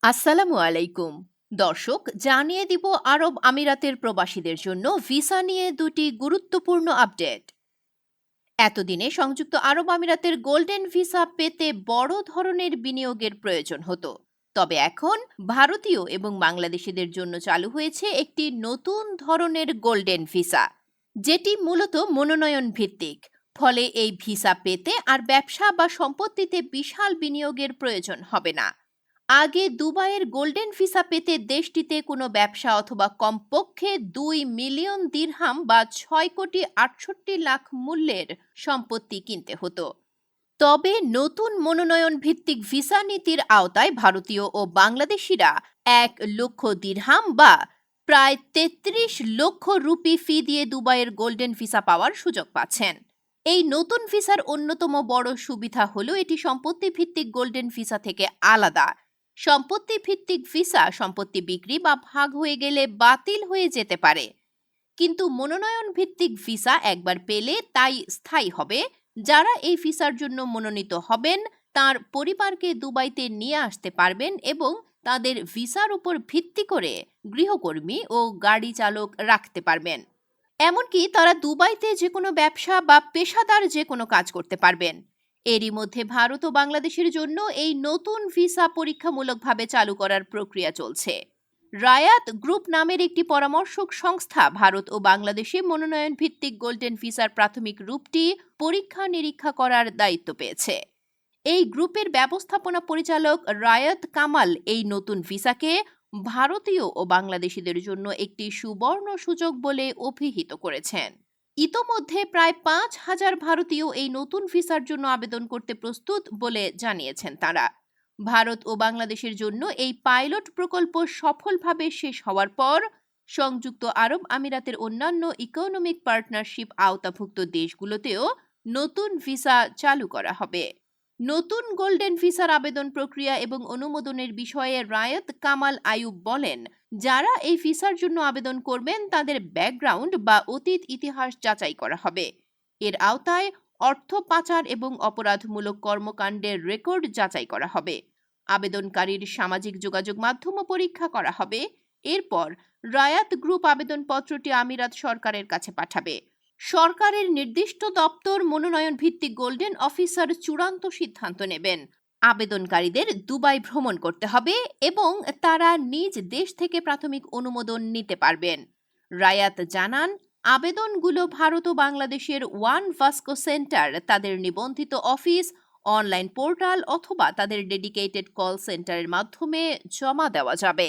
আসসালামু আলাইকুম। দর্শক, জানিয়ে দিব আরব আমিরাতের প্রবাসীদের জন্য ভিসা নিয়ে দুটি গুরুত্বপূর্ণ আপডেট। এতদিনে সংযুক্ত আরব আমিরাতের গোল্ডেন ভিসা পেতে বড় ধরনের বিনিয়োগের প্রয়োজন হতো। তবে এখন ভারতীয় এবং বাংলাদেশিদের জন্য চালু হয়েছে একটি নতুন ধরনের গোল্ডেন ভিসা, যেটি মূলত মনোনয়ন ভিত্তিক। ফলে এই ভিসা পেতে আর ব্যবসা বা সম্পত্তিতে বিশাল বিনিয়োগের প্রয়োজন হবে না। আগে দুবাইয়ের গোল্ডেন ভিসা পেতে দেশটিতে কোনো ব্যবসা অথবা কমপক্ষে 2 মিলিয়ন দিরহাম বা 6,68,00,000 মূল্যের সম্পত্তি কিনতে হতো। তবে নতুন মনোনয়ন ভিত্তিক ভিসা নীতির আওতায় ভারতীয় ও বাংলাদেশিরা 1 লক্ষ দিরহাম বা প্রায় 33 লক্ষ রুপি ফি দিয়ে দুবাইয়ের গোল্ডেন ভিসা পাওয়ার সুযোগ পাচ্ছেন। এই নতুন ভিসার অন্যতম বড় সুবিধা হলো এটি সম্পত্তি ভিত্তিক গোল্ডেন ভিসা থেকে আলাদা। সম্পত্তি ভিত্তিক ভিসা সম্পত্তি বিক্রি বা ভাগ হয়ে গেলে বাতিল হয়ে যেতে পারে, কিন্তু মনোনয়ন ভিত্তিক ভিসা একবার পেলে তাই স্থায়ী হবে। যারা এই ভিসার জন্য মনোনীত হবেন তার পরিবারকে দুবাইতে নিয়ে আসতে পারবেন এবং তাদের ভিসার উপর ভিত্তি করে গৃহকর্মী ও গাড়ি চালক রাখতে পারবেন। এমনকি তারা দুবাইতে যে কোনো ব্যবসা বা পেশাদার যে কোনো কাজ করতে পারবেন। এরই মধ্যে ভারত ও বাংলাদেশের জন্য এই নতুন ভিসা পরীক্ষামূলকভাবে চালু করার প্রক্রিয়া চলছে। রায়াত গ্রুপ নামের একটি পরামর্শক সংস্থা ভারত ও বাংলাদেশে মনোনয়ন ভিত্তিক গোল্ডেন ভিসার প্রাথমিক রূপটি পরীক্ষা নিরীক্ষা করার দায়িত্ব পেয়েছে। এই গ্রুপের ব্যবস্থাপনা পরিচালক রায়াত কামাল এই নতুন ভিসাকে ভারতীয় ও বাংলাদেশিদের জন্য একটি সুবর্ণ সুযোগ বলে অভিহিত করেছেন। ইতোমধ্যে প্রায় 5,000 ভারতীয় এই নতুন ভিসার জন্য আবেদন করতে প্রস্তুত বলে জানিয়েছেন তারা। ভারত ও বাংলাদেশের জন্য এই পাইলট প্রকল্প সফলভাবে শেষ হওয়ার পর সংযুক্ত আরব আমিরাতের অন্যান্য ইকোনমিক পার্টনারশিপ আওতাভুক্ত দেশগুলোতেও নতুন ভিসা চালু করা হবে। নতুন গোল্ডেন ভিসার আবেদন প্রক্রিয়া এবং অনুমোদনের বিষয়ে রায়াত কামাল আইয়ুব বলেন, যারা এই ভিসার জন্য আবেদন করবেন তাদের ব্যাকগ্রাউন্ড বা অতীত ইতিহাস যাচাই করা হবে। এর আওতায় অর্থ পাচার এবং অপরাধমূলক কর্মকাণ্ডের রেকর্ড যাচাই করা হবে। আবেদনকারীর সামাজিক যোগাযোগ মাধ্যমও পরীক্ষা করা হবে। এরপর রায়াত গ্রুপ আবেদনপত্রটি আমিরাত সরকারের কাছে পাঠাবে। সরকারের নির্দিষ্ট দপ্তর মনোনয়ন ভিত্তিক গোল্ডেন অফিসার চূড়ান্ত সিদ্ধান্ত নেবেন। আবেদনকারীদের দুবাই ভ্রমণ করতে হবে এবং তারা নিজ দেশ থেকে প্রাথমিক অনুমোদন নিতে পারবেন। রায়াত জানান, আবেদনগুলো ভারত ও বাংলাদেশের ওয়ান ভাস্কো সেন্টার, তাদের নিবন্ধিত অফিস, অনলাইন পোর্টাল অথবা তাদের ডেডিকেটেড কল সেন্টারের মাধ্যমে জমা দেওয়া যাবে।